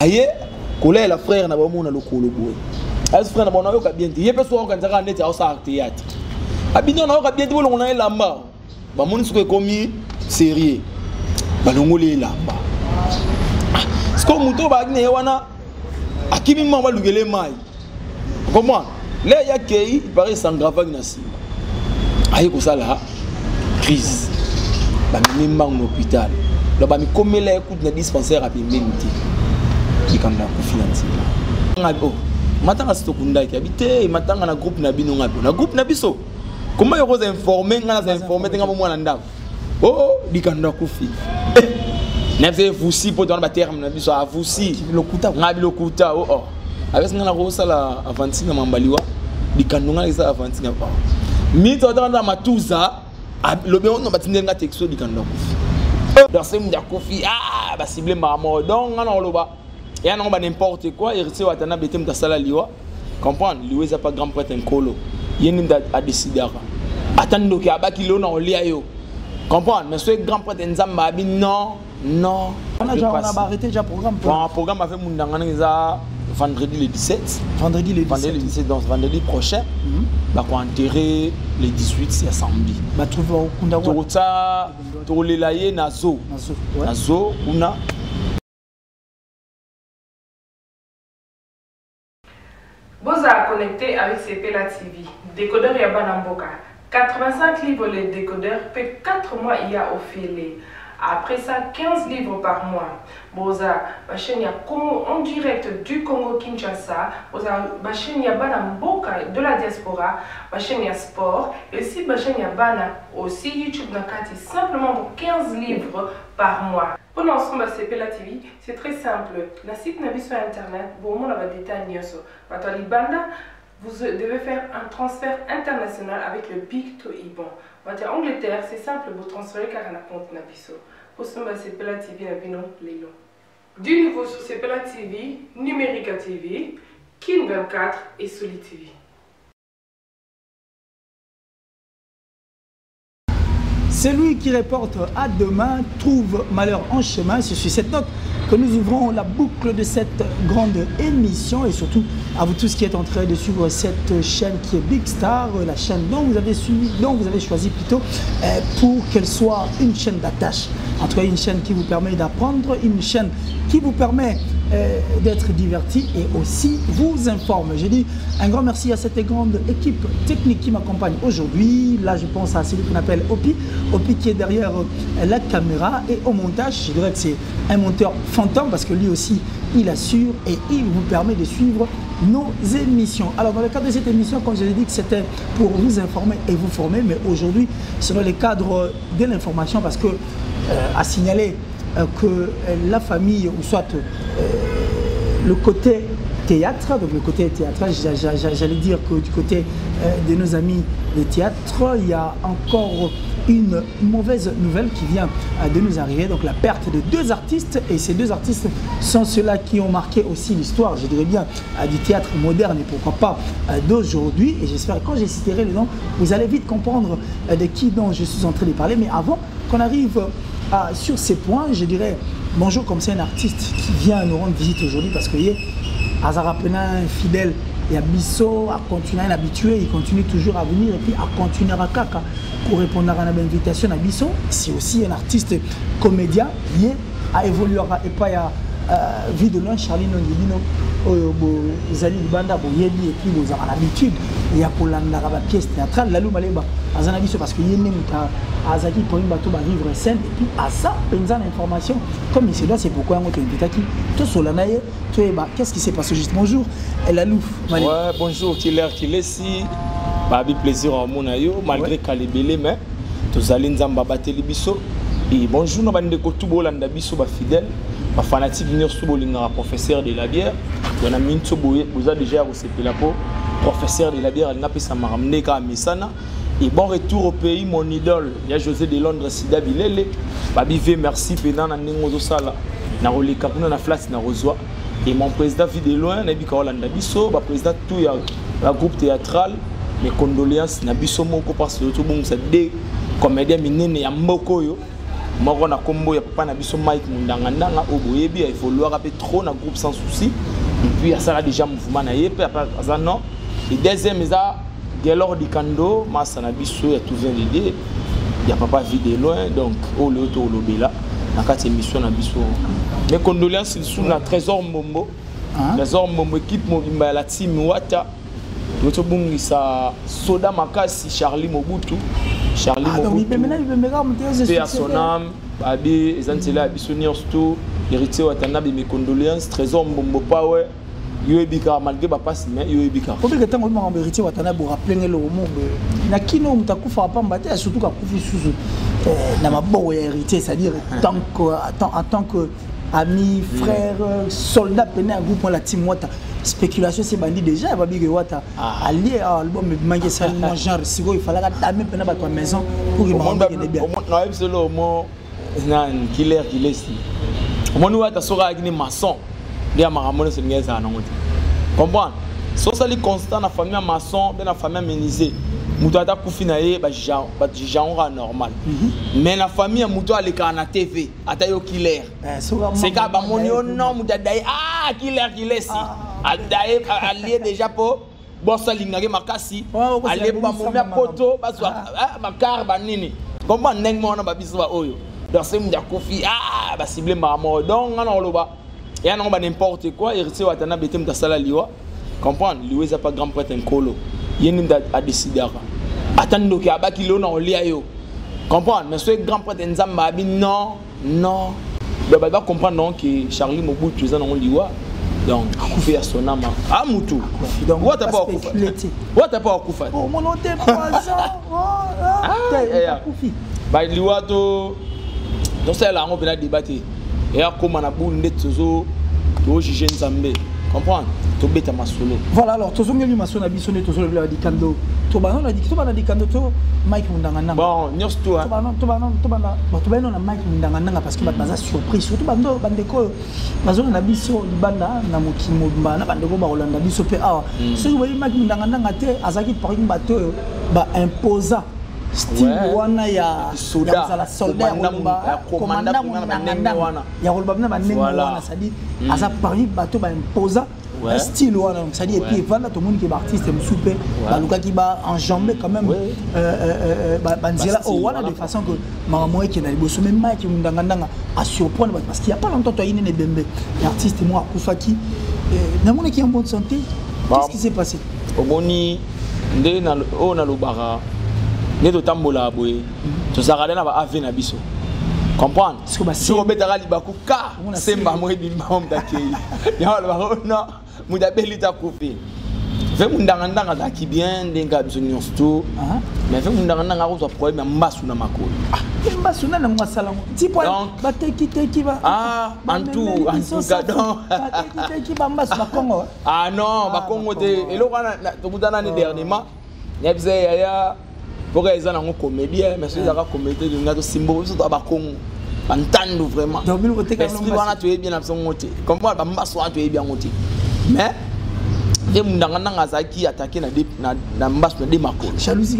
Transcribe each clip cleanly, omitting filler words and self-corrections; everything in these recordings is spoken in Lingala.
Aye, collègue la frère na ba mona lokolo boy. As frère na ba na yo ka bien ti. Ye pe so organiser ka net au sa théâtre. Abino na yo ka bien ti bolongo na elamba. Ba moni suko komi sérieux. Ba longole elamba. Sko muto ba ne wana akimi mama lugele mai. Comment? Le ya kei paraît s'engrava na si. Aye ko sala crise. Ba mi mbang no hôpital. Lo ba mi komela écoute na dispensaire a pimenti. Dikanda ku finance ngabi matanga stokunda ki habité matanga na groupe na bino ngabi na groupe na biso comment yo ko informer ngana za informer tenga mwana ndako dikanda ku fi na fait vusi pour dans ba terme na biso a vusi lokuta ngabi lokuta avec ngana ko sala avanti na mambaliwa dikanda ngana isa avanti na mi to dans matuza lobe on batinde nga texto dikanda ku fi dans ce mdia ku fi ba cible mamo donc ngana oloba. Et on a n'importe quoi, il retient Watana Betem de Salaliwa. Comprendre, lui, il n'a pas grand prêtre un colo. Il y a décidé. Attends, qu'il y a un kilo dans l'IAO. Comprendre, mais ce grand prêtre un Zambabi, non. On a arrêté déjà le programme. Le programme a fait Moundangana vendredi le 17. Vendredi le 17, donc vendredi prochain. On va enterrer les 18, c'est samedi. On va trouver au Kunda. Tout le laïe, Nazo. Nazo, Kuna. Vous êtes connecté avec CPLA TV, décodeur Yabana Mboka. 85 livres les décodeurs, puis 4 mois il y a au filet. Après ça, 15 livres par mois. Boza, ma chaîne en direct du Congo Kinshasa. Boza, ma chaîne Yabana Mboka de la diaspora. Ma chaîne sport. Et aussi ma chaîne Yabana aussi YouTube Nakati simplement pour 15 livres par mois. Pour l'ensemble de CPLA TV, c'est très simple. Le site Nabi sur internet, vous avez des détails. Vous devez faire un transfert international avec le Big to Iban. En Angleterre, c'est simple, vous transférez car on a compte Nabiso. Pour ce moment, CPLA TV, Lelo. Du nouveau sur CPLA TV, Numérica TV, Kin 24 et Soli TV. Celui qui reporte à demain trouve malheur en chemin. C'est sur cette note que nous ouvrons la boucle de cette grande émission et surtout à vous tous qui êtes en train de suivre cette chaîne qui est Big Star, la chaîne dont vous avez suivi, dont vous avez choisi plutôt pour qu'elle soit une chaîne d'attache. En tout cas, une chaîne qui vous permet d'apprendre, une chaîne qui vous permet d'être diverti et aussi vous informe. J'ai dit un grand merci à cette grande équipe technique qui m'accompagne aujourd'hui. Là, je pense à celui qu'on appelle Opi. Opi qui est derrière la caméra et au montage, je dirais que c'est un monteur fantôme parce que lui aussi, il assure et il vous permet de suivre nos émissions. Alors, dans le cadre de cette émission, comme je l'ai dit, que c'était pour vous informer et vous former, mais aujourd'hui, c'est dans le cadre de l'information parce que à signaler que la famille, ou soit le côté théâtre, donc le côté théâtral, j'allais dire que du côté de nos amis de théâtre, il y a encore une mauvaise nouvelle qui vient de nous arriver, donc la perte de 2 artistes, et ces 2 artistes sont ceux-là qui ont marqué aussi l'histoire, je dirais bien, du théâtre moderne et pourquoi pas d'aujourd'hui, et j'espère que quand je citerai le nom, vous allez vite comprendre de qui dont je suis en train de parler, mais avant qu'on arrive sur ces points, je dirais bonjour comme c'est un artiste qui vient nous rendre visite aujourd'hui parce que Azara Pena fidèle et à Bisso à continuer à l'habituer, il continue toujours à venir et puis à continuer à Kaka pour répondre à l'invitation à Bisso. C'est aussi un artiste comédien lié à évoluer et pas à vie de loin Charlie Nongibino Zali Banda Boyebi et puis vous avez l'habitude il y a pour la pièce théâtrale la Lumaleba Azanabiso parce que Yenem Azaki pour une bateau va vivre scène et puis à ça pensant l'information comme il se doit c'est pourquoi on t'a invité qui tout solanaye tu es qu'est-ce qui s'est passé juste bonjour la Louf ouais bonjour Killer si babi plaisir à mon ayo malgré Kalebele mais tous allez nzamba bateli biso et bonjour na bande ko tubolanda biso ba fidèle ba fanatique venir sous bolinga professeur de la bière on a minto boye vous a déjà recépé la peau professeur de la bière il n'a pas sa ramener ka misana et bon retour au pays mon idole il y a José de Londres Sida Bilele babi ve merci pendant na ningo sala na rolika kuna na flat na rozwa et mon président vie de loin na bika Holanda biso ba président tout ya la groupe théâtral mes condoléances na biso moko parce que tout bon ça des comédiens minene ya mboko yo moko na combo ya papa na biso Mike Mundangandanga oboyebi il faut loir rapper trop na groupe sans souci et puis ça a déjà mouvement na yé après ça non et deuxième ça Gelor Dikando massa na biso ya tout vient l'idée il y a papa vie de loin donc au le to lobela na kati émission na biso mes condoléances sous na Trésor Mbombo Trésor Mbombo équipe mobimba la team Wata to bungisa Soda Makasi Charlie Mobutu Charlie Mobutu paix à son âme babi ezantela bisonnier surtout héritier watana mes condoléances Trésor Mbombo pawe yo ebika malgré ba passe mais yo ebika ko bika tango mo héritier watana bo rappeler le mo na kino mutakufa pa mbate surtout ka kufi susu na maboko ya héritier c'est-à-dire en tant que ami frère soldat pené à groupe la team Wata spéculation c'est bandit déjà va big Wata allié à album manqué ça genre si il fallait damer pené ba toi maison pour il me bien na ebselo mo nan killer si mo nous Wata sora ni maçon dia maramone c'est ngeza na ngoti comprendre so ça li constant na famille maçon ben na famille menisé muto ata kufina ye ba genre normal mais la famille muto aleka na TV ata yo killer c'est ka ba monio non muto dai killer si adai allié déjà po bossa lingaki makasi allié ba momia poto ba so makar ba nini comment ndeng mona ba biso ba oyo donc c'est muto kufi ba ciblé maramo donc ngana loba et non ba n'importe quoi héritier watana bete muto sala liwa comprendre liwa ça pas grand prêtre nkolo yeni a décidé attendre que abaki lo na olia yo comprendre mais ce grand prêtre nzamba abi non donc va comprendre donc que Charlie Mobutu za na liwa donc akufi ya sonama mutu donc what pas akufa oh mon noté poison akufi ba liwa to donc c'est là on peut débattre et à comment na boule ndetzo to juger nzambe comprendre to beta masolo voilà alors to zongeli masolo na biso ne to zongeli la dikando to ba na dikando to Mike Mundangandanga bon nyos to na Mike Mundangandanga parce que baza surprise surtout bandeko bazona na biso libanda na mokimo mbana bandeko ba Holanda biso pe ce que Mike Mundangandanga te azaki par une bateau ba imposant style wana ya soldat commandant wana ya kolba na banengo wana c'est-à-dire asa pari bateau ba imposant style wana c'est-à-dire et puis voilà tout le monde qui est artiste soupe baluka qui ba enjamber quand même banzela wana de façon que maramoy qui na liboso même Mike Mundangandanga a surprendre parce qu'il y a pas longtemps toi ine ne bembe l'artiste moi akufaki na mona qui en bonne santé qu'est-ce qui s'est passé omoni nde na ona lobara ne to tambola boye to zakala na ba ave na biso comprendre si on betara libaku ka semba mo bimba on dakei ya ba na muda belita kofi ve Mundangandanga za ki bien denga biso nyonsto mais ve Mundangandanga ko zo problème mbasu na makolo mbasu na na mwasala ti point bateki ba en tout cas donc bateki ba mbasu ba Congo non ba Congo te elo kana to kutana ni dernièrement nyabise ya pour que les gens comédien mais ceux qui ont comédie de ngato simbo surtout à Bakongo entendre vraiment est-ce qu'ils vont tuer bien à son côté comment ba mbaso a tuer bien côté mais de Mundangandanga zaki attaquer na mbaso de makolo jalousie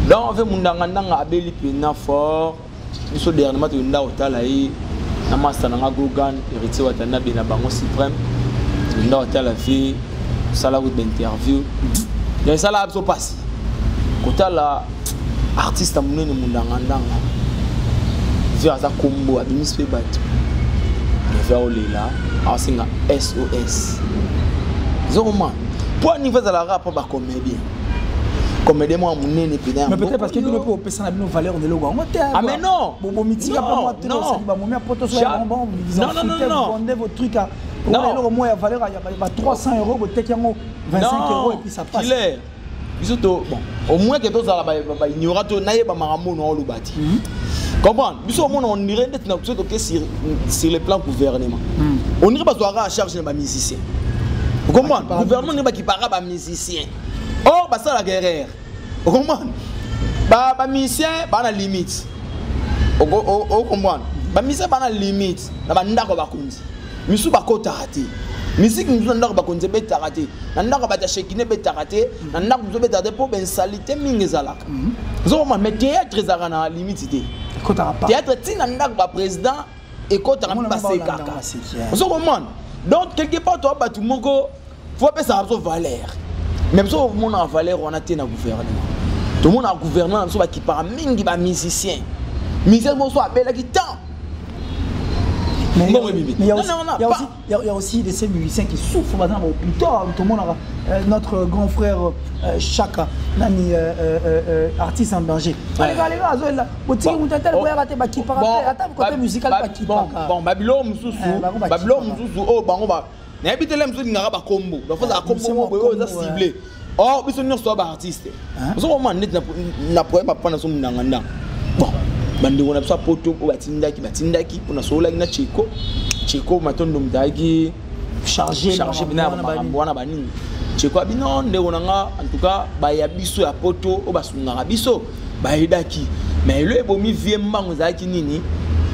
donc ve Mundangandanga abeli pena fort biso dernièrement to nda otala yi na master na Gogan héritier watana bena bango suprême nda otala fi sala with interview donc ça là so passe kota la artiste amunene Mundangandanga via za combo abimispe bato via olela asinga SOS zoma pour niveau de la rap ba comédien moi amunene pena mais peut-être parce que nous peut penser na bino valeur de logo mais non bon mitika pas moi trop ça ba momia poto so bon vous vendez vos trucs à alors moi ya valeur ya 300 €, vous tek yango 25 € et puis ça passe bisoto bon au moins que tous ça ba ignora to naye ba marambo no lubati comprendre biso on dirait d'être na biso que sur le plan gouvernement on dirait pas soit à charge de ba musicien vous comprenez gouvernement ne pas qui para ba musicien ba ça la guerre vous comprenez ba musicien ba na limite vous comprenez ba musicien ba na limite na ba ndako ba konzi misu ba kota raté musique nous ndako ba konze beta raté ndako ba ta shekine beta raté ndako nous beta pour ben salité mingi zalaka zo ma mais théâtre ezaka na limite té théâtre tina ndako ba président et quand tu as passé kaka zo comprendre donc quelque part toi ba tout moko faut pas ça a valeur même si on a valeur on a té na gouvernement tout le monde a gouvernement so ba qui par mingi ba musicien musicien mo so appelle qui temps. Mais il y a aussi de ces musiciens qui souffrent maintenant au plus tard. Tout le monde a notre grand frère Chaka, Nani, artiste en danger. Allez, bon, Babylone Moussou, oh, bon, on va. N'habite les Moussou Ngaraba Combo. Il faut un combo, ça ciblé. Oh, mais ce n'est pas artiste. Parce qu'on n'a pas prendre son nanganda. Bon. Bande on a ça poto batindaki pour sola ina cheko matondo mdagi chargé bina bana bani cheko abino nde onanga en tout cas ba ya biso ya poto o basunga biso ba edaki mais le bomi vie mbango zaki nini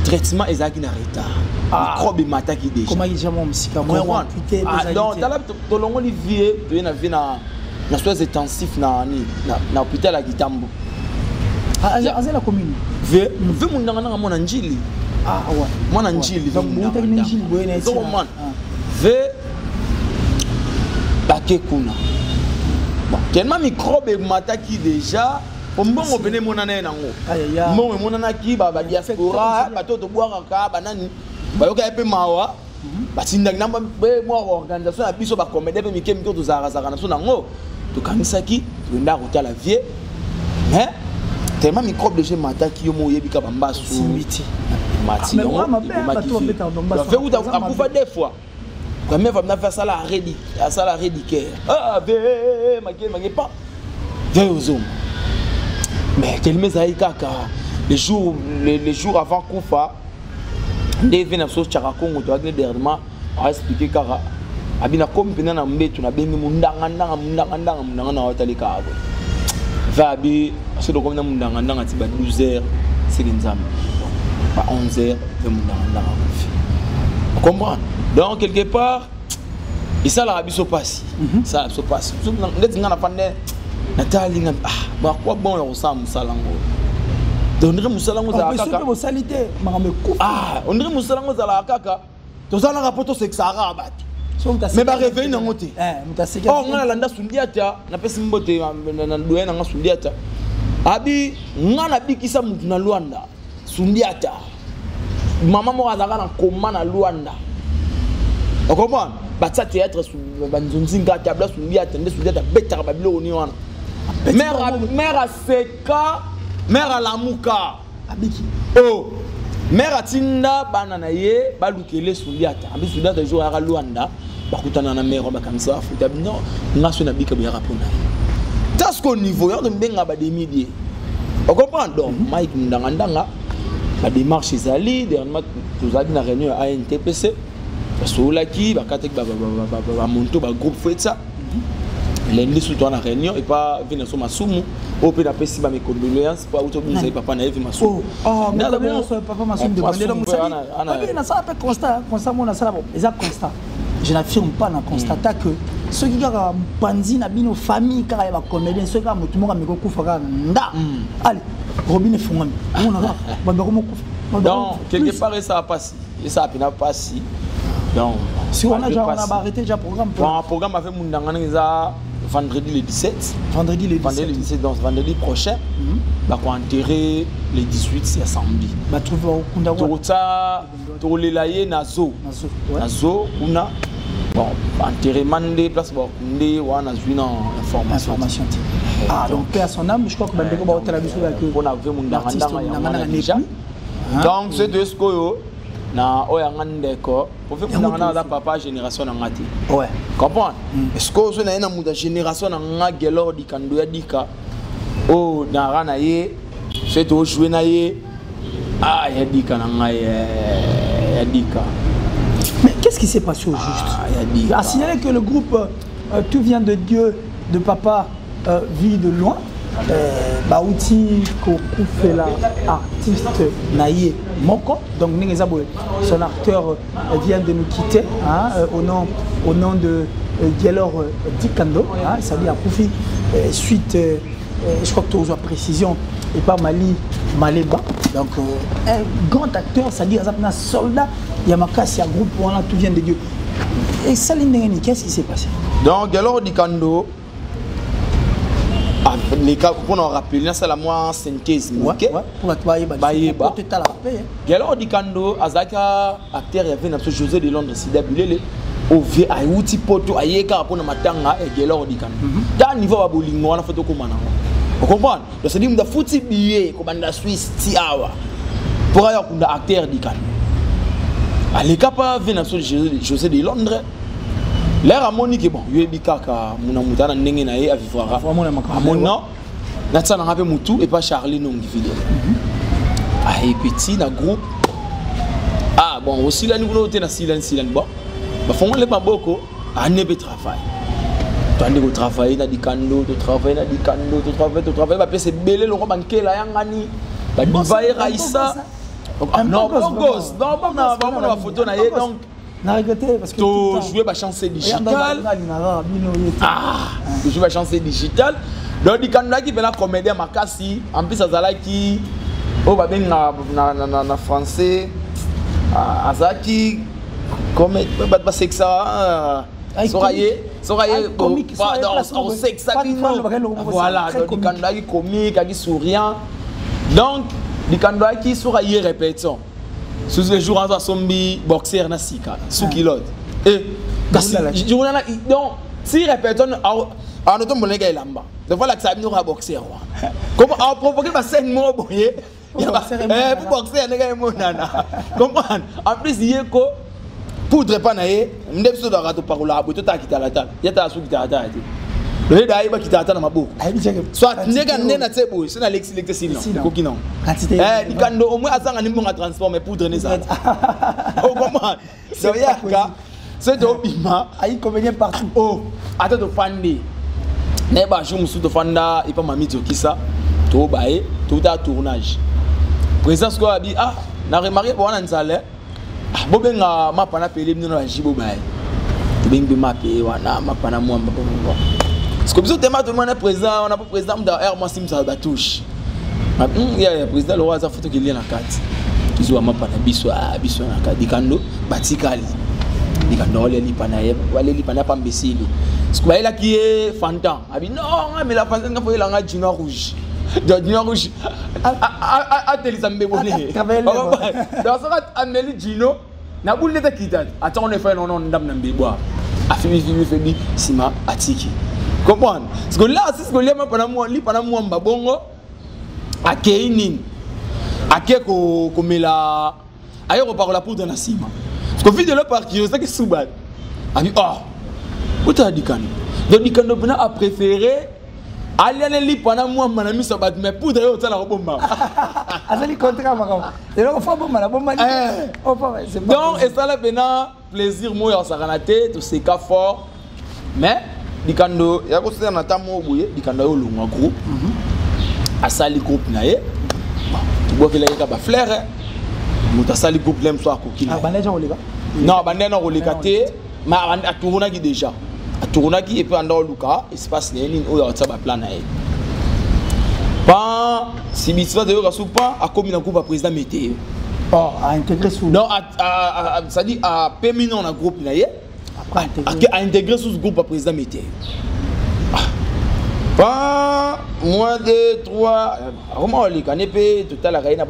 traitement ezaki na retard microbe mataki déjà comment il jamais musika moi amputé donc tala to longo li vie to na vie na soins intensifs na hôpital à Kitambo la commune ve mon ndanga mona njili ouais mona njili donc monta ni njili boyena so man ve bakekuna bon tellement microbe mataki déjà ombongo bene mona na nango mbongo mona na ki ba diaspora bato to boira ka banani bayoka epe mawa batinda namba be mo organisation ya biso ba comédie pe mikemi to zara zara na so nango to kanisaki to nda kotala vie hein tellement microbe de chez Mata qui ont eu des bambasu Mati fait où t'as des fois quand même va faire ça la rédicaire pas mais tellement ça kaka les jours avant Koufa des venaient sur Charakongo to agné dernièrement a expliqué kara abina comme pena mbetu na bengi mundanga na hotelika abo Vabi, c'est donc comme on a 12h, c'est une zame. Pas 11h, on comprend. Donc, quelque part, et ça, la se passe. Ça se passe. On a pas Nathalie, ah, quoi bon, on ressemble à Salango. On dirait Moussalango à la caca. On dirait Moussalango à la caca. Tout ça, on a rapporté c'est que ça a rabattu. Mais ba réveil na ngote oh ngana landa sundiata na pesi mbote na doyena nga sundiata abi ngana bikisa mutu na Luanda sundiata mama mo azaka na koma na Luanda okomba batsa théâtre banzonzi ngata bla sundiata nde sundiata betaka babilo ni wana mère seka mère lamuka abiki oh mère atinda bana na ye balukele sundiata abi sundiata jour ya Luanda bakutana na mère bakamisa afuta bino ngaso na bika bya rapona parce qu'au niveau ya mbenga ba demi-dié on comprend donc Mike ndanga ba démarche ezali dernièrement tozali na réunion à NTPC basolaki bakate ba monto ba groupe fetsa lundi surtout na réunion et pas venir sur masumu au pe na pesi ba mes condoléances pas auto nous sai papa na Eve masumu na la papa masumu demander donc ça na ça peut constat mon ça bon exact constat je n'affirme pas dans constater que ceux qui ont bandi na bino famille car il va comédien ceux qui ont tout monde amiko kufa nda allez Robin est fongami on a donc quelque part ça passe et ça n'a pas si donc si on a arrêté déjà programme programme a fait mundanga vendredi le 17 donc vendredi prochain va enterrer les 18 c'est samedi va trouver au kunda tota tolelaye nazo kuna bon enterrement de place ba kunde wana zuina information donc paix à son âme je crois que bandeko ba hôtel biso avec on a vu mundanga déjà donc c'est de ce que na oya ngandeko pour faire mundanga na papa génération na ngati ouais comprendre est-ce que zo na muda génération na ngagelo dikando ya dika oh na rana ye c'est to jouer na ye ah ya dika na ngai ya dika. Mais qu'est-ce qui s'est passé au juste? A signalé que le groupe Tout vient de Dieu de papa vit de loin. Baouti Kokufela artiste naïe Moko. Donc son acteur vient de nous quitter hein, au nom de Gelor Dikando. Hein, ça dit à Koufi suite, je crois que tu as précision et pas Mali Maleba. Donc un grand acteur, ça dit un soldat. Yamakasi, un groupe où tout vient de Dieu. Et Saline Ndengeni, qu'est-ce qui s'est passé? Donc Gelor Dikando. Les cas pour nous rappeler, c'est la moi synthèse. Pour te rappeler. Gelor Dikando, Azaka acteur il y avait un José de Londres, Sida Bilele, au vieux Ayuti Poto, Ayeka pour nous matanga et Gelor Dikando. Dans niveau à Bolingo, on a photo comme vous comprenez? Donc c'est dit que fouti billet comme dans Suisse tiawa pour aller comme acteur Dikando. À l'écapa vient un José de Londres. L'air à Monique bon, il y a des cas mon amour n'engena à vivre à mon nom. Nathan n'a pas moutou et pas Charlie non qui ah et petit dans groupe. Ah bon aussi là nous noter dans silence bon. Bah font les pas beaucoup à ne pas travailler. Tandis que travailler dans des canaux, de travailler dans des canaux, de travailler bah c'est belé le banquet là yangani. Bah divayer Raïssa. Non bon gosse, non bon on photo na yé donc parce que tu joues la chance digitale. Tu joues la chance digitale. Donc, il y a des comédiens Makassi. En plus, il y a des gens français. Azaki. Comme c'est que ça. Soraye. On sait que ça. Voilà. Donc, il y a des comiques, des souriants. Donc, il y a des soraye répétons. Sous les jours en zombie, boxer na sika, sous kilote. Et donc si répétons en automne les gars lamba. De voilà que ça nous a boxer. Comment a provoqué ma scène mo boyer. Pour boxer les gars monana. Comprendre. En plus hier ko poudre pas naé, ndebso da rato parola boto ta kita la table. Yata sou kita ata. Le gars il va quitter ata na maboko. Soit nega nena tsebo, c'est na lexi sinon. Kokino. Eh, Dikando au moins azanga ni mbonga transformer poudre ne ça. Oh comment? C'est yaka. C'est de bima, ayi convenient partout. Oh, ata to fandi. Ne ba jour musu to fanda et pas mami to kisa. To bae, to ta tournage. Présence quoi abi ah, na remarqué bon na nzale. Ah, bobenga mapa na pele mino na jibo bae. Bembe mapé wana mapa na mwamba bongo. Parce que tout le monde est présent, on a pas président d'ailleurs moi si ça touche. Il y a président le roi ça photo qui est dans la carte. Ils ont pas na biso na carte Dikando batikali. Dikando les lipanaye, wale lipana pas imbécile. Parce que là qui est fantan. Abi non, mais la fantan il faut il a Dino rouge. Dino rouge. A Télésambe bonné. Dans ça Amélie Dino na boule de kita. Attends on est fait non ndam na mbeboa. A fini sima atiki. Comprendre? Parce que là, c'est ce que les gens pendant moi mbabongo a keinin a keko comme la ailleurs par la poudre na sima. Parce que vidéo par curiosité que soubat. A dit oh, où t'as dit quand? Donc Dikando a préféré aller li pendant moi manami sabat mais poudre yo tala bomba. Azali contrat makam. Et là on fait bomba la bomba. Oh pas c'est pas. Donc et ça là bena plaisir moi ça ranaté tout c'est cas fort. Mais Dikando ya ko sena tamo boye Dikando yo longwa groupe asali groupe na ye tu bois que la ka ba flair muta sali groupe lem so akokina ah bande on leka non bande na ko lekate ma aturuna ki déjà aturuna ki et puis anda luka espace nini o ya tsaba plan na ye pas si bitwa de yo ka soupa akomi na groupe président météo oh a intégré sous non ça dit à permanent na groupe na ye a intégré sous ce groupe à président métier. Pas moins de 3. Comment on dit qu'on est total à Raina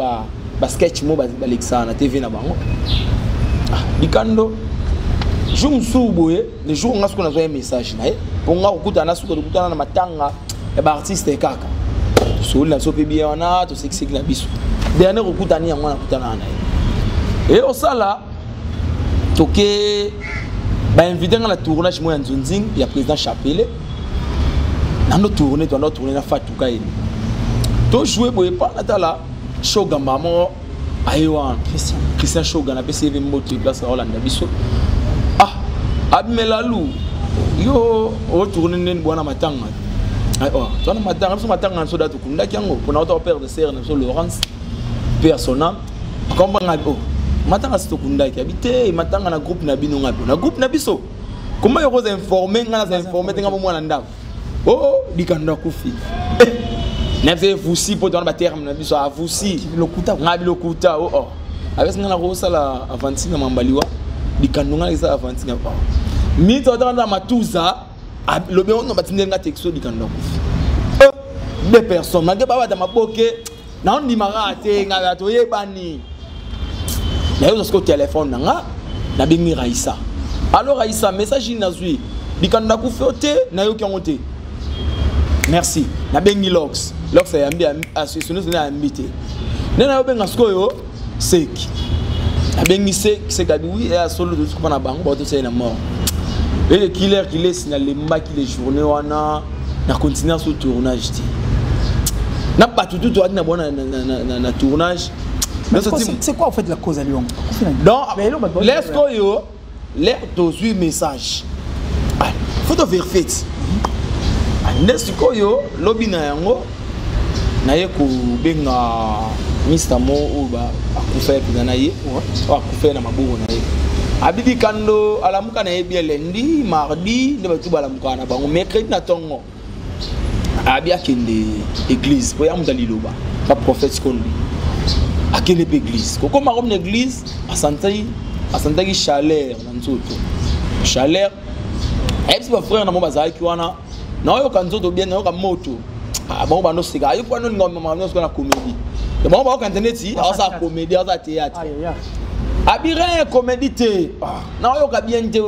basket mo Alexandre TV na bango. Dikando. Je me souviens le jour où on a envoyé un message na pour nga okuta na suko okuta na matanga et ba artiste kaka. So la so pe bien na to sexy na biso. Dernier okuta ni yango na okuta na na. Et au sala toké bah invité dans la tournage moi en Zunzing il y a président Chapelle dans notre tournée na Fatouka to jouer boye pas là Shoga maman aywa Christian Shoga na PCV moto place à Hollande biso ah abmelalu yo o tourner nen bwana matanga Tu as matin en soda tout kunda kiango pour notre père de serre sur Laurence personnel comme matin à Stokunda qui habite matin na groupe na bino ngapi na groupe na biso comment yo informer ngana informer tenga mo mwana ndako dikanda kufi na vous si pour dans ba terme na biso a vous si lokuta ngabi lokuta avec ngana ko sala avanti na mambaliwa dikanda ngana isa avanti na mi to dans matuza le bien on batinde nga texto dikanda kufi deux personnes na ba da maboke na on dimara te nga to yebani na yo ko téléphone nga na bingi Raissa alors Raissa message nazui dikanda kufi na yo ki merci na bengi Lox ya mbi association na ambité nena yo benga skoyo seki na bengi seki kadi oui et solo de ko na bango bato c'est na mort et le killer qui laisse na le mbaki les journées wana na continuer sur tournage ti na pas tout na bona na tournage c'est quoi en fait la cause à Lyon donc laisse koyo l'air to suivre message faut te faire fait Nesi koyo lobi na yango na ye ko benga Mr. Mo oba akufa pe na ye akufa na maboko na ye abidi kando alamuka na ye bien lundi mardi ne batu balamuka na bango mercredi na tongo abi akende église po ya mudali loba ba prophète kondi akende pe église koko ma comme église asantaki chaleur na nzoto chaleur ebisi ba frère na mo bazaki wana na yo kanzoto bien na yo ka moto bon ba no sika yo kwa no ngoma no sika na comédie et bon ba ko internet ça comédie ça théâtre abire comédie te na yo ka bien te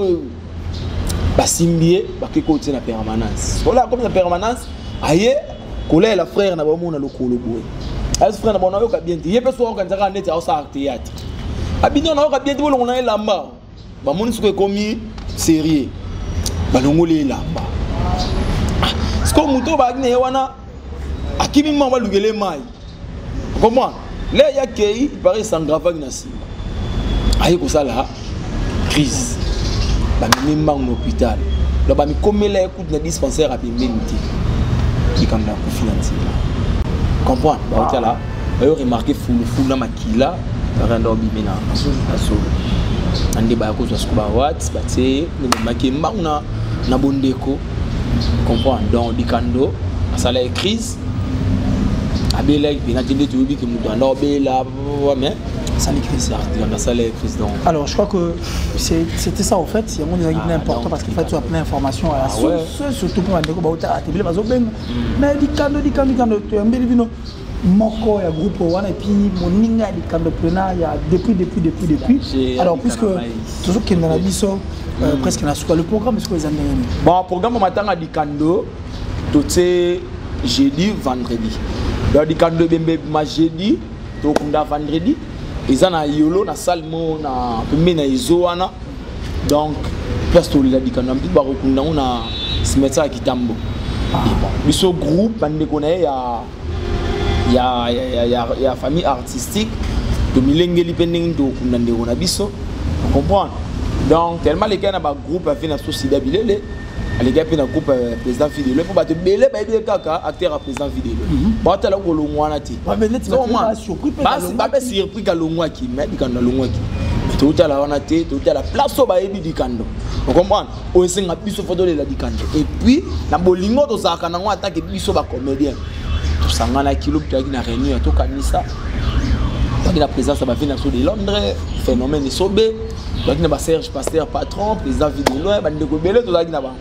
ba simbie ba ke ko na permanence voilà comme na permanence aye kola la frère na ba mo na lokolo boy as frère na ba yo ka bien te ye peso ko nzaka net ça théâtre abino na yo ka bien te bolongo na elamba ba mo nsuko komi sérieux ba longole elamba ko muto ba ne wana akimi mama lugele mai comment le ya kei pare sangrava na si ayi ko sala crise ba mi mbang no hôpital lo ba mi komela écoute na dispensaire a pembenti dikanda ko financer comprendre ba hôtel ba yo remarquer fulu na makila rando bimena aso ande ba ko so ba wat ba te ne maki mbang na bondeko comprendre donc dikando asala crise abela bina tinde tubi que mutu ando bela mais ça les crise dans asala crise donc alors je crois que c'était ça en fait il y a un des important parce qu'il faut tu as plein d'informations à la source surtout pour ndeko ba uta tebele bazo benga mais dikando tu ambeli bino moko ya groupe wana et puis moninga dikando plena ya depuis alors puisque toujours qu'il dans la biso presque na le programme est-ce que les années bon programme matanga dikando tout c'est jeudi vendredi donc dikando bembe ma jeudi to kunda vendredi izana yolo na salmo na pembe na izoana donc place to la dikando mpi ba kunda na simeta kitambo biso groupe bande konaye ya famille artistique de milengeli pending to kunda ndeko na biso comprendre. Donc, tellement les gars dans le groupe a fait une société bilele, les gars dans le groupe président Fidèle, pour battre belé, bah il kaka acteur président Fidèle. Bah t'as là où le mois nati. Bah mais tu vas surpris. Bah surpris qu'à le mois qui, mais il quand le mois qui. Tout à la nati, tout à la place au bah il dit kando. Vous comprenez? On essaie de plus photo de la di kando. Et puis, na bolingo to ça quand on attaque plus au bah comédien. Tout ça on a kilo qui na réunion tout kanisa. Donc la présence va venir sur de Londres, phénomène de sobé. Donc il y a Serge Pasteur patron, président Fidèle, bande de belé to la na bango.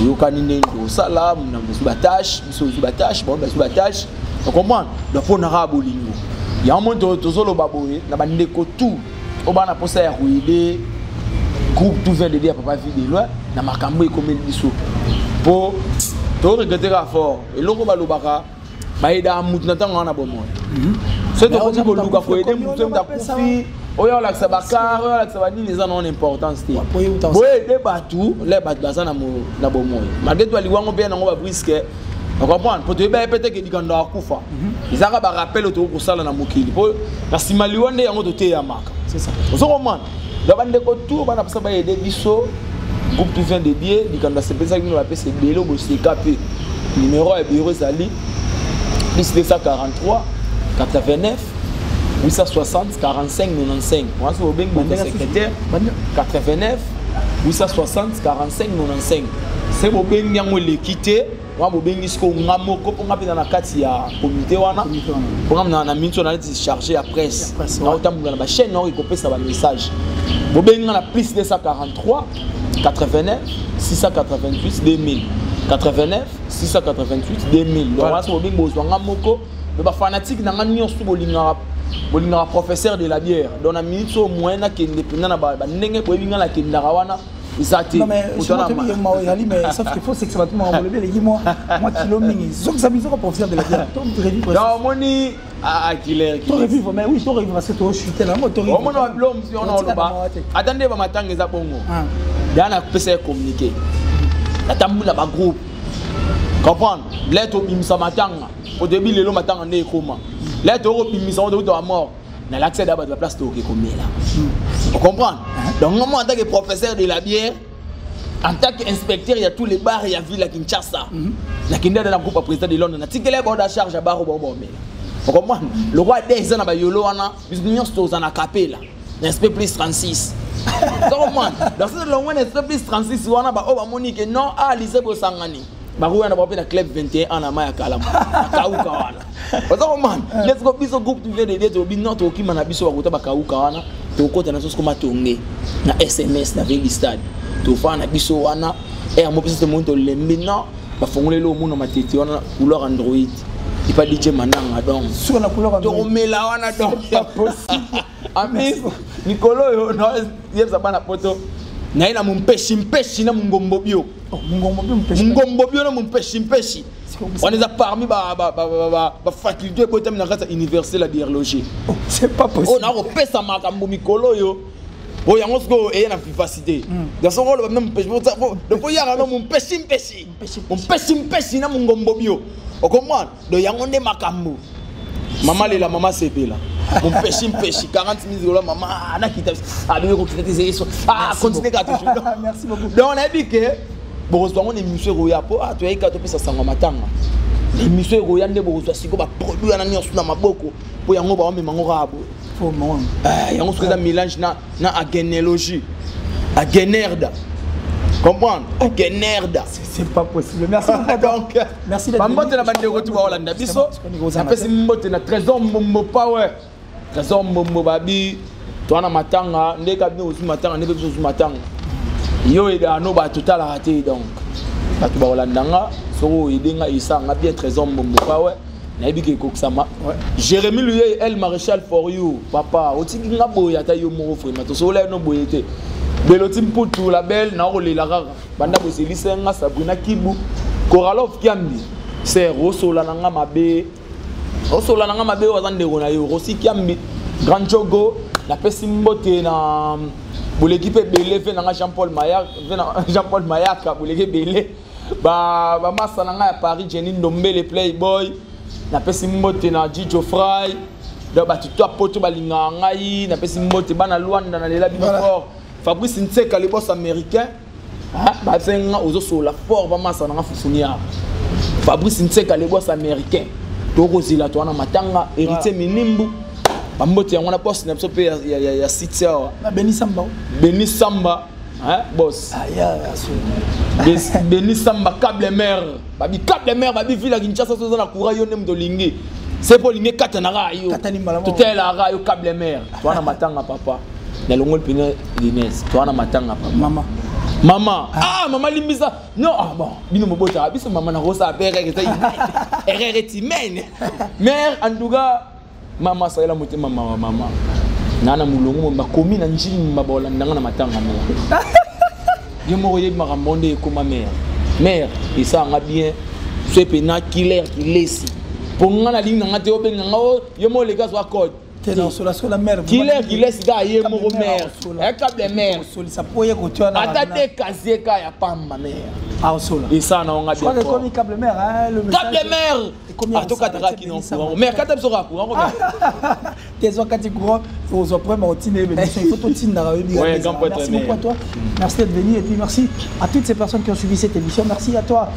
Yo kanine ndo sala, na musu batache, bon musu batache. Vous comprenez? Donc on a bolingo. Il y a un monde to solo baboye, na bande ko tout. O bana posa ya ruide. Groupe tout vient de dire papa Fidèle, na makambo e comme biso. Po to regretter fort. Et loko balobaka, ba ida mutu na tango na bomo. C'est de quoi vous luka ko aider mutu mta kufi. Oyo la sabakar, oyo la sabani les en importance té. Boye de batu, les batu basa na bomoy. Malgré toi liwango bien ngo ba brisque. On comprend, pour te peut-être que dikando akufa. Izaka ba rappel to ko sala na mokili. Po na simaliwande yango to te ya maka. C'est ça. Ozo comprendre. Da bande ko tout bana pasa ba aider biso. Groupe tout vient de dire dikando se pesa ki no ba pesa belo bo se capé. numéro de bureau Zali, plus 243, 89, 860, 45, 95. Moi, c'est au secrétaire, 89, 860, 45, 95. C'est au Bengango l'équité. Moi, je suis dans la comité. Pour la minute, on a chargé à presse. On a la chaîne, on a un message. Je suis dans la plus 243, 89, 688, 2000. 89, 688, 2000. Donc, là, c'est un fanatique un professeur de la bière. Dans la minute, au moins, il y a non mais mais sauf qu'il faut c'est que ça va tout m'enlever les dis moi kilo mini sauf que ça me fait professeur de la bière toi tu revivre non moni killer toi revivre mais oui toi revivre parce que toi chuter là moi toi revivre on a l'homme si on a le bas attendez ba matanga za bongo dana pesa communiquer la tambula ba groupe comprendre lettre bimisa matanga au début lelo matanga ne koma lettre bimisa on doit mort na l'accès d'abord de la place to combien là vous comprenez donc moi en tant que professeur de la bière en tant qu'inspecteur il y a tous les bars il y a ville à Kinshasa la Kinda dans la groupe président de Londres na tikele borda charge à bar au bon mais vous comprenez le roi des ans ba yolo wana bisnion sto na capella n'esprit plus 36 comment dans ce long n'esprit plus 36 wana ba o ba monique non à lycée bo sangani barouya na ba pe na club 21 na maya kalama kauka wana man, let's go biso groupe tu viens de dire to binno to kima na biso ba kota ba kauka wana to kota na so comme tonge na SMS na veli stade to fa na biso wana e mo biso monto lembi non ba fongole lo muno matete wana couleur Android il pas DJ mananga donc sur la couleur Android to mela wana donc pas possible ami Nicolo yo no yebza bana poto na ina mumpeshi na mungombo bio mungombo bio na mumpeshi on est parmi la faculté de l'université de la biologie. C'est pas possible. On a repéré ça makambo mikolo yo. Bon yango sko e na vivacité. Dans son rôle même le faut y avoir mon peshi. Mon peshi na mungombo bio. On comprend? De yango ne makambo. Maman la maman CP là. Mon peshi 40 000 $ maman na kita. Ah bien continuer continuer à toujours. Merci beaucoup. Donc on a dit que bon on est monsieur Roya po ah tu as ikato pesa sango matanga les monsieur Roya nde bo so siko ba produit na nyonso na maboko po yango ba me mango rabo fo mon yango so mélange na agenéalogie agenerda comprendre agenerda c'est pas possible merci donc merci d'être mbote na bande ko tu ba Hollande biso na pesi mbote na trésor mbombo pa ouais trésor mbombo babi to na matanga ndeka bino usu matanga ndeka biso usu matanga yo eda no ba total raté donc ba to ba Holandanga so edenga isanga bien trésor mbombo pa ouais na bi ke koksama Jérémy lui El Maréchal for you papa otiki nga boya ta yo mo frère to so la no boyete beloti mputu la belle na ole la rara banda bo selisenga Sabrina Kibu Koralov Kiambi c'est rosola nanga mabe wazande rona yo rosi Kiambi Grand Jogo la pesi mbote na pour l'équipe belé fait na Jean-Paul Mayaka pour l'équipe belé ba massa na à Paris Jenny Ndombele Playboy na pesi mbote na Jijo Fry do ba tuto poto balinga ngai na pesi mbote bana Luanda na lela bino fort Fabrice Nseka le boss américain ba senga ozo so la fort ba massa na fufunia Fabrice Nseka le boss américain to kozila to na matanga héritier minimbu Bambote yango na poste na biso pe ya site ya Beni Samba hein boss Beni Samba câble mer babi villa Kinshasa so na courant yo nem dolingi c'est pour lingi kata na rayo tout la rayo câble mer wana matanga papa na longol pina Inès wana matanga papa maman limbisa non bon bino mobota biso maman na rosa pere que ça erreur timene mère en tout cas Mama ça la moté maman nana mulongo mba komi na njini mabola ndanga na matanga mère yo mo yeb makambonde ko ma mère et ça nga bien c'est pena killer qui laisse pour nga na ligne nga te obenga nga yo mo le gars wa code non sur la mère killer qui laisse ga ye mo mère e câble mère ça poye ko tu na atate casier ka ya pamba mère ah sola et ça na nga bien je crois que comme câble mère hein le câble mère ah to katara ki non mère kata biso ka ko Tezo Kati Courant, faut se prendre au Tine, il faut tout Tine dans la merci beaucoup à toi. Merci d'être venu et puis merci à toutes ces personnes qui ont suivi cette émission. Merci à toi,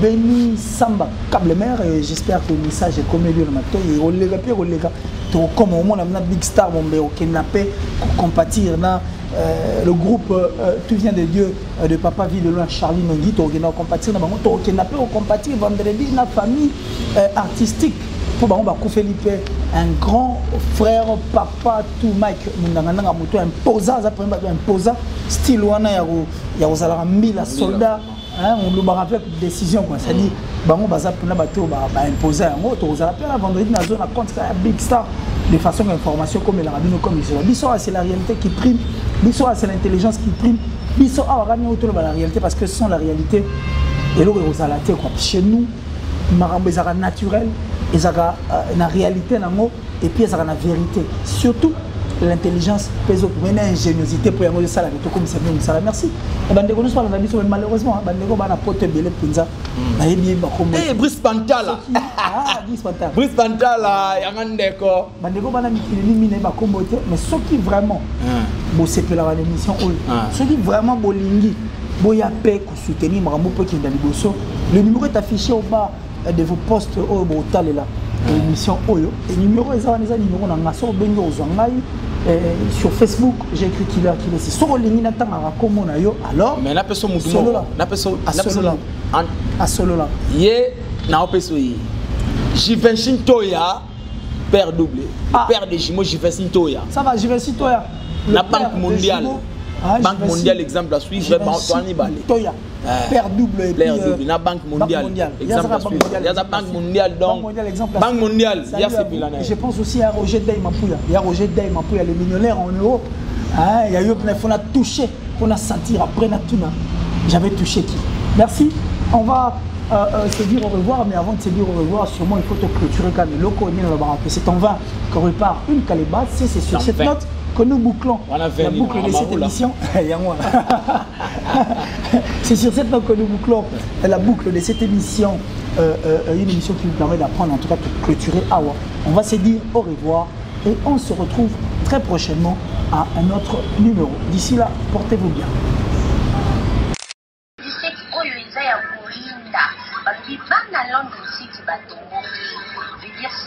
Benny Samba, Câble Mère, et j'espère que le message est comme lui le matin. Et on les répète, comme au monde, on a Big Star, on a kidnappé, compatir dans le groupe Tout vient de Dieu de Papa Vie de loin, Charlie Nongui, on a compatir, on a kidnappé, on compatir vendredi dans la famille artistique. Pour Felipe, un grand frère, papa, tout Mike, imposant, imposant, style wana ya ozala 1000 soldats, on le rappelle décision quoi, ça dit bango baza pena bato ba imposer yango to ozala pena vendredi na zone contre Big Star de façon d'information comme la rabino comme ils biso c'est la réalité qui prime, biso c'est l'intelligence qui prime, biso awagani autour de la réalité parce que sans la réalité et là ozala te quoi chez nous marambo ezaka naturel ezaka na réalité nango et puis ezaka na vérité surtout l'intelligence pèse pour une ingéniosité pour yango ça la to comme ça bien ça merci bandeko nous parle d'abiso malheureusement bandeko bana pote belé pinza na yebi ba comme eh Brice Pantala Brice Pantala yangandeko bandeko bana mikili mine ba kombote mais ceux qui vraiment bo sepela la émission ceux qui vraiment bolingi boya pe ko soutenir marambo pe qui dans liboso le numéro est affiché au bas de vos postes au botal là l'émission Oyo et numéro ezana numéro na ngaso bengo ozwangai sur Facebook j'ai écrit qu'il est sur ligne na tanga comme na yo alors mais na personne mutumo na personne à solo là ye na opeso yi Jivensin Toya père doublé père de jumeaux Jivensin Toya ça va Jivensin Toya la banque mondiale Banque mondiale exemple à suivre Antoine Balé Toya père double et puis la banque mondiale exemple à suivre il y a la banque mondiale donc banque mondiale il y a je pense aussi à Roger Day Mapouya il y a Roger Day Mapouya le millionnaire en euros il y a eu on a touché on a senti après Natuna j'avais touché qui merci on va se dire au revoir mais avant de se dire au revoir sûrement il faut te clôturer quand le loco c'est en vain qu'on repart une calebasse c'est sur cette note que nous bouclons la boucle de cette émission. C'est sur cette note que nous bouclons la boucle de cette émission. Une émission qui nous permet d'apprendre, en tout cas de clôturer Awa. On va se dire au revoir et on se retrouve très prochainement à un autre numéro. D'ici là, portez-vous bien.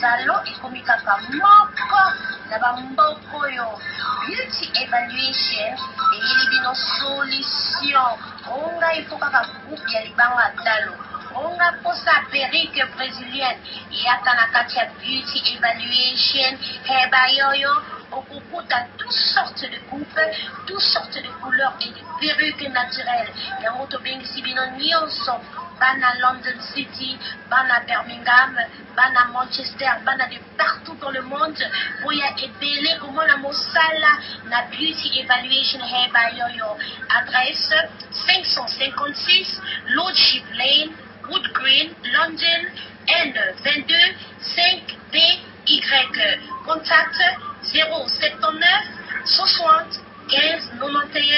Salon ekomikaka moko na bamboko yo beauty evaluation eyeli bino solution onga ifo kaka groupe ya libanga talo onga posa perruque brésilienne yaka na kati ya beauty evaluation heba yoyo okukuta toutes sortes de coupes, toutes sortes de couleurs et de perruques naturelles yango tobengisi bino nyonso bana London City, bana Birmingham, bana Manchester, bana de partout dans le monde. Boya ebele comment la mosala na beauty evaluation heba yoyo. Adresse 556 Lordship Lane, Wood Green, London, N22 5BY. Contact 079 60 15 91.